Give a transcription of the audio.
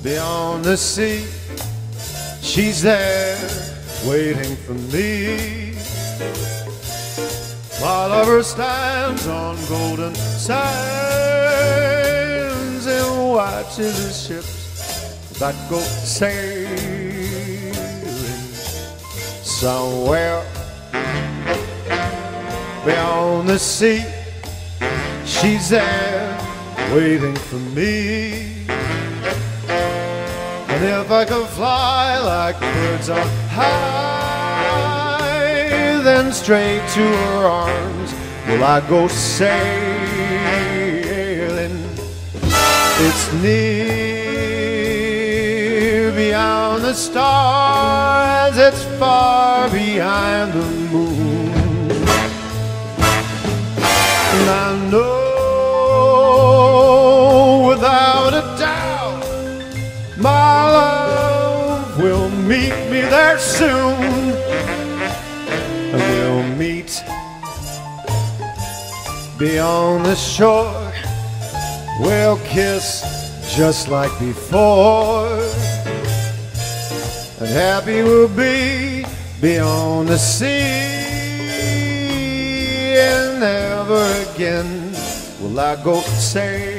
beyond the sea. She's there waiting for me. My lover stands on golden sands and watches the ships that go sailing somewhere beyond the sea. She's there waiting for me. And if I could fly like birds on high, then straight to her arms will I go sailing. It's near beyond the stars, it's far behind the moon. And I know without a doubt my love will meet me there soon. And we'll meet beyond the shore. We'll kiss just like before. And happy we'll be beyond the sea. And never again will I go sailing.